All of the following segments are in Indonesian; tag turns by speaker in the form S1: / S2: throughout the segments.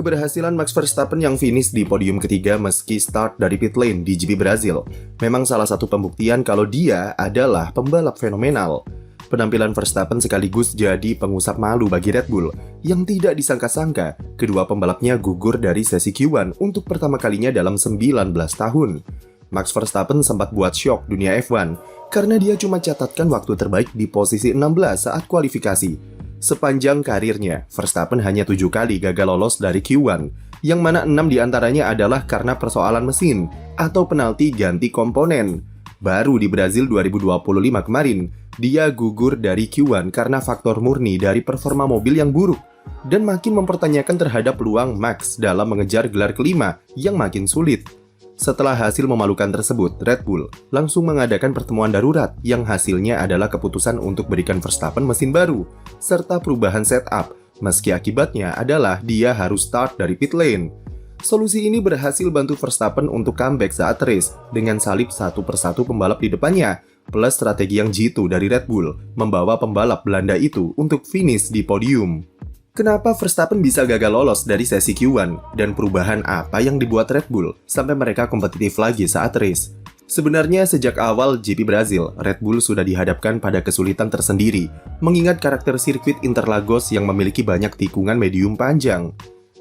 S1: Keberhasilan Max Verstappen yang finish di podium ketiga meski start dari pit lane di GP Brazil memang salah satu pembuktian kalau dia adalah pembalap fenomenal. Penampilan Verstappen sekaligus jadi pengusap malu bagi Red Bull yang tidak disangka-sangka kedua pembalapnya gugur dari sesi Q1 untuk pertama kalinya dalam 19 tahun. Max Verstappen sempat buat syok dunia F1 karena dia cuma catatkan waktu terbaik di posisi 16 saat kualifikasi. Sepanjang karirnya, Verstappen hanya 7 kali gagal lolos dari Q1, yang mana 6 diantaranya adalah karena persoalan mesin atau penalti ganti komponen. Baru di Brazil 2025 kemarin, dia gugur dari Q1 karena faktor murni dari performa mobil yang buruk dan makin mempertanyakan terhadap peluang Max dalam mengejar gelar kelima yang makin sulit. Setelah hasil memalukan tersebut, Red Bull langsung mengadakan pertemuan darurat yang hasilnya adalah keputusan untuk berikan Verstappen mesin baru, serta perubahan setup, meski akibatnya adalah dia harus start dari pit lane. Solusi ini berhasil bantu Verstappen untuk comeback saat race dengan salib satu persatu pembalap di depannya, plus strategi yang jitu dari Red Bull membawa pembalap Belanda itu untuk finish di podium. Kenapa Verstappen bisa gagal lolos dari sesi Q1 dan perubahan apa yang dibuat Red Bull sampai mereka kompetitif lagi saat race? Sebenarnya sejak awal GP Brazil, Red Bull sudah dihadapkan pada kesulitan tersendiri mengingat karakter sirkuit Interlagos yang memiliki banyak tikungan medium panjang.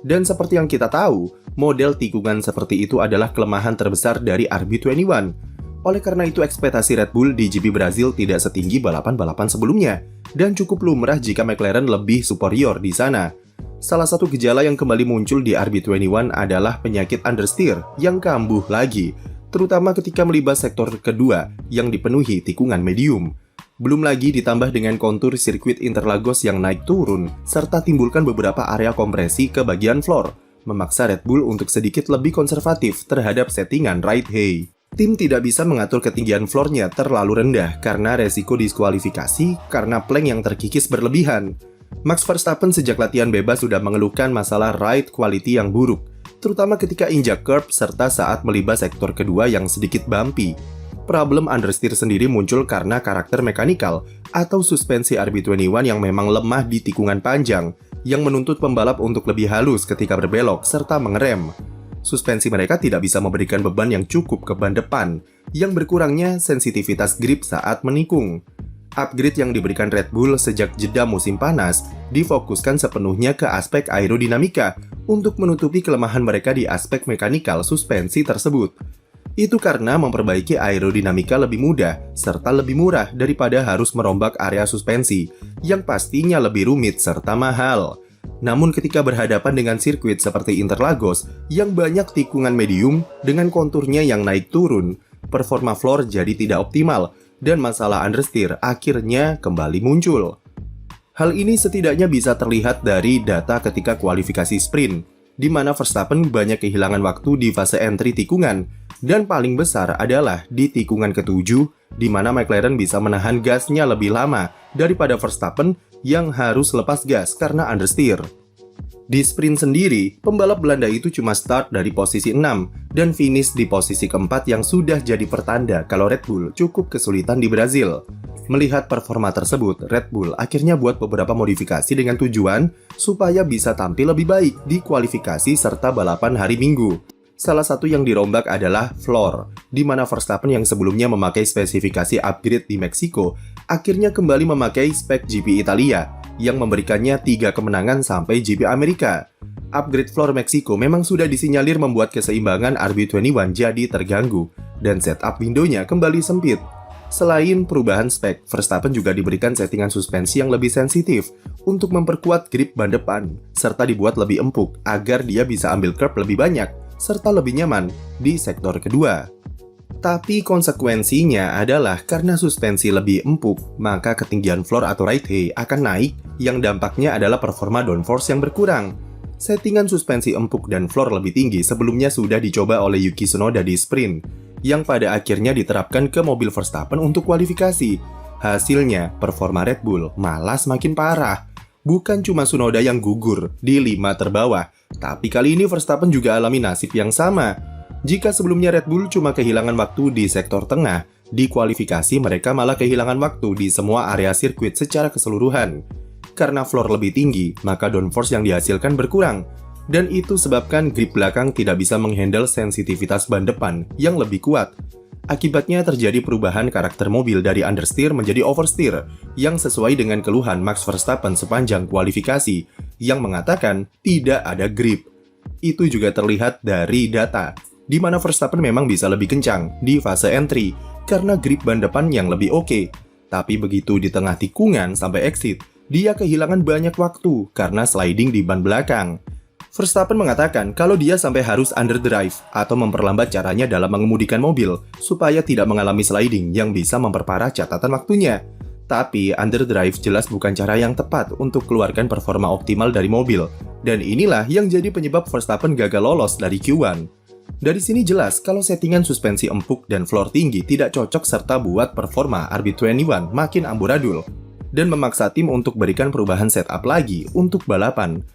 S1: Dan seperti yang kita tahu, model tikungan seperti itu adalah kelemahan terbesar dari RB21. Oleh karena itu ekspektasi Red Bull di GP Brazil tidak setinggi balapan-balapan sebelumnya, dan cukup lumrah jika McLaren lebih superior di sana. Salah satu gejala yang kembali muncul di RB21 adalah penyakit understeer yang kambuh lagi, terutama ketika melibas sektor kedua yang dipenuhi tikungan medium. Belum lagi ditambah dengan kontur sirkuit Interlagos yang naik turun, serta timbulkan beberapa area kompresi ke bagian floor, memaksa Red Bull untuk sedikit lebih konservatif terhadap settingan right hay. Tim tidak bisa mengatur ketinggian floornya terlalu rendah karena resiko diskualifikasi karena plank yang terkikis berlebihan. Max Verstappen sejak latihan bebas sudah mengeluhkan masalah ride quality yang buruk, terutama ketika injak curb serta saat melibas sektor kedua yang sedikit bumpy. Problem understeer sendiri muncul karena karakter mekanikal atau suspensi RB21 yang memang lemah di tikungan panjang, yang menuntut pembalap untuk lebih halus ketika berbelok serta mengerem. Suspensi mereka tidak bisa memberikan beban yang cukup ke ban depan, yang berkurangnya sensitivitas grip saat menikung. Upgrade yang diberikan Red Bull sejak jeda musim panas difokuskan sepenuhnya ke aspek aerodinamika untuk menutupi kelemahan mereka di aspek mekanikal suspensi tersebut. Itu karena memperbaiki aerodinamika lebih mudah serta lebih murah daripada harus merombak area suspensi yang pastinya lebih rumit serta mahal. Namun ketika berhadapan dengan sirkuit seperti Interlagos yang banyak tikungan medium dengan konturnya yang naik turun, performa floor jadi tidak optimal dan masalah understeer akhirnya kembali muncul. Hal ini setidaknya bisa terlihat dari data ketika kualifikasi sprint, di mana Verstappen banyak kehilangan waktu di fase entry tikungan, dan paling besar adalah di tikungan ke-7, di mana McLaren bisa menahan gasnya lebih lama daripada Verstappen yang harus lepas gas karena understeer. Di sprint sendiri, pembalap Belanda itu cuma start dari posisi 6 dan finish di posisi keempat yang sudah jadi pertanda kalau Red Bull cukup kesulitan di Brazil. Melihat performa tersebut, Red Bull akhirnya buat beberapa modifikasi dengan tujuan supaya bisa tampil lebih baik di kualifikasi serta balapan hari Minggu. Salah satu yang dirombak adalah floor, di mana Verstappen yang sebelumnya memakai spesifikasi upgrade di Meksiko, akhirnya kembali memakai spek GP Italia, yang memberikannya 3 kemenangan sampai GP Amerika. Upgrade floor Meksiko memang sudah disinyalir membuat keseimbangan RB21 jadi terganggu, dan setup windownya kembali sempit. Selain perubahan spek, Verstappen juga diberikan settingan suspensi yang lebih sensitif untuk memperkuat grip ban depan, serta dibuat lebih empuk agar dia bisa ambil curb lebih banyak, serta lebih nyaman di sektor kedua. Tapi konsekuensinya adalah karena suspensi lebih empuk, maka ketinggian floor atau ride hay akan naik, yang dampaknya adalah performa downforce yang berkurang. Settingan suspensi empuk dan floor lebih tinggi sebelumnya sudah dicoba oleh Yuki Tsunoda di sprint, yang pada akhirnya diterapkan ke mobil Verstappen untuk kualifikasi. Hasilnya, performa Red Bull malah semakin parah. Bukan cuma Tsunoda yang gugur di 5 terbawah, tapi kali ini Verstappen juga alami nasib yang sama. Jika sebelumnya Red Bull cuma kehilangan waktu di sektor tengah, di kualifikasi mereka malah kehilangan waktu di semua area sirkuit secara keseluruhan. Karena floor lebih tinggi, maka downforce yang dihasilkan berkurang. Dan itu sebabkan grip belakang tidak bisa menghandle sensitivitas ban depan yang lebih kuat. Akibatnya terjadi perubahan karakter mobil dari understeer menjadi oversteer yang sesuai dengan keluhan Max Verstappen sepanjang kualifikasi yang mengatakan tidak ada grip. Itu juga terlihat dari data, di mana Verstappen memang bisa lebih kencang di fase entry karena grip ban depan yang lebih oke. Tapi begitu di tengah tikungan sampai exit, dia kehilangan banyak waktu karena sliding di ban belakang. Verstappen mengatakan kalau dia sampai harus underdrive atau memperlambat caranya dalam mengemudikan mobil supaya tidak mengalami sliding yang bisa memperparah catatan waktunya. Tapi underdrive jelas bukan cara yang tepat untuk keluarkan performa optimal dari mobil. Dan inilah yang jadi penyebab Verstappen gagal lolos dari Q1. Dari sini jelas kalau settingan suspensi empuk dan floor tinggi tidak cocok serta buat performa RB21 makin amburadul dan memaksa tim untuk berikan perubahan setup lagi untuk balapan.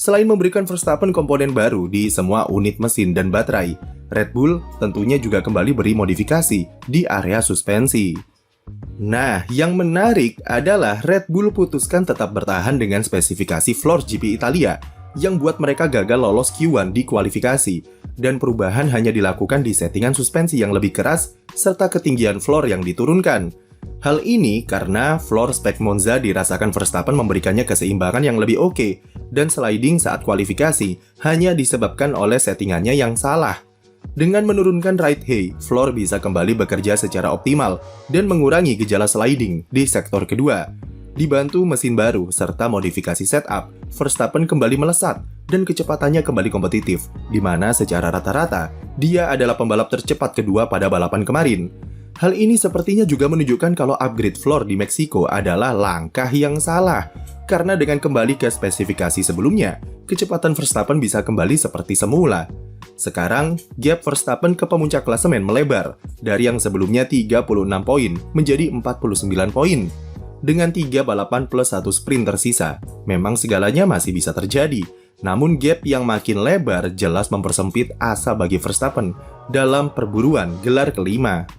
S1: Selain memberikan Verstappen komponen baru di semua unit mesin dan baterai, Red Bull tentunya juga kembali beri modifikasi di area suspensi. Nah, yang menarik adalah Red Bull putuskan tetap bertahan dengan spesifikasi floor GP Italia yang buat mereka gagal lolos Q1 di kualifikasi, dan perubahan hanya dilakukan di settingan suspensi yang lebih keras serta ketinggian floor yang diturunkan. Hal ini karena floor spek Monza dirasakan Verstappen memberikannya keseimbangan yang lebih oke, dan sliding saat kualifikasi hanya disebabkan oleh settingannya yang salah. Dengan menurunkan right hay, floor bisa kembali bekerja secara optimal dan mengurangi gejala sliding di sektor kedua. Dibantu mesin baru serta modifikasi setup, Verstappen kembali melesat dan kecepatannya kembali kompetitif, di mana secara rata-rata dia adalah pembalap tercepat kedua pada balapan kemarin. Hal ini sepertinya juga menunjukkan kalau upgrade floor di Meksiko adalah langkah yang salah, karena dengan kembali ke spesifikasi sebelumnya, kecepatan Verstappen bisa kembali seperti semula. Sekarang, gap Verstappen ke pemuncak klasemen melebar, dari yang sebelumnya 36 poin menjadi 49 poin. Dengan 3 balapan plus 1 sprint tersisa, memang segalanya masih bisa terjadi. Namun gap yang makin lebar jelas mempersempit asa bagi Verstappen dalam perburuan gelar kelima.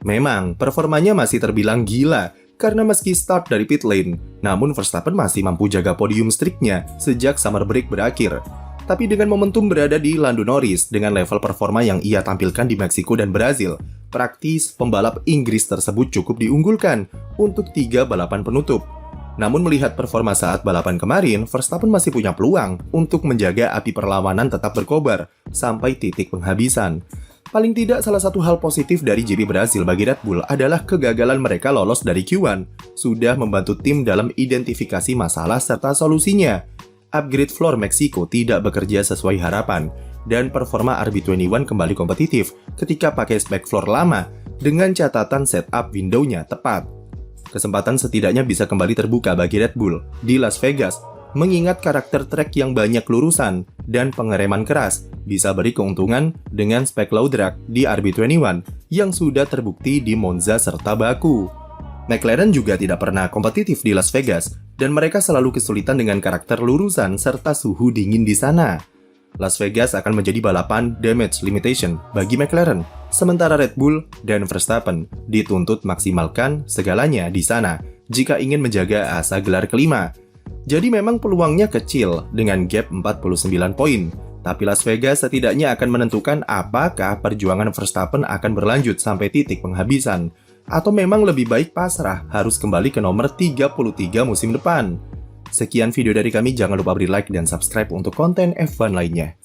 S1: Memang, performanya masih terbilang gila karena meski start dari pit lane, namun Verstappen masih mampu jaga podium streaknya sejak summer break berakhir. Tapi dengan momentum berada di Lando Norris dengan level performa yang ia tampilkan di Meksiko dan Brazil, praktis pembalap Inggris tersebut cukup diunggulkan untuk 3 balapan penutup. Namun melihat performa saat balapan kemarin, Verstappen masih punya peluang untuk menjaga api perlawanan tetap berkobar sampai titik penghabisan. Paling tidak salah satu hal positif dari GP Brazil bagi Red Bull adalah kegagalan mereka lolos dari Q1 sudah membantu tim dalam identifikasi masalah serta solusinya. Upgrade floor Meksiko tidak bekerja sesuai harapan, dan performa RB21 kembali kompetitif ketika pakai spek floor lama dengan catatan setup window-nya tepat. Kesempatan setidaknya bisa kembali terbuka bagi Red Bull di Las Vegas, mengingat karakter trek yang banyak lurusan dan pengereman keras bisa beri keuntungan dengan spek low drag di RB21 yang sudah terbukti di Monza serta Baku. McLaren juga tidak pernah kompetitif di Las Vegas, dan mereka selalu kesulitan dengan karakter lurusan serta suhu dingin di sana. Las Vegas akan menjadi balapan damage limitation bagi McLaren, sementara Red Bull dan Verstappen dituntut maksimalkan segalanya di sana jika ingin menjaga asa gelar kelima. Jadi memang peluangnya kecil dengan gap 49 poin, tapi Las Vegas setidaknya akan menentukan apakah perjuangan Verstappen akan berlanjut sampai titik penghabisan, atau memang lebih baik pasrah harus kembali ke nomor 33 musim depan. Sekian video dari kami, jangan lupa beri like dan subscribe untuk konten F1 lainnya.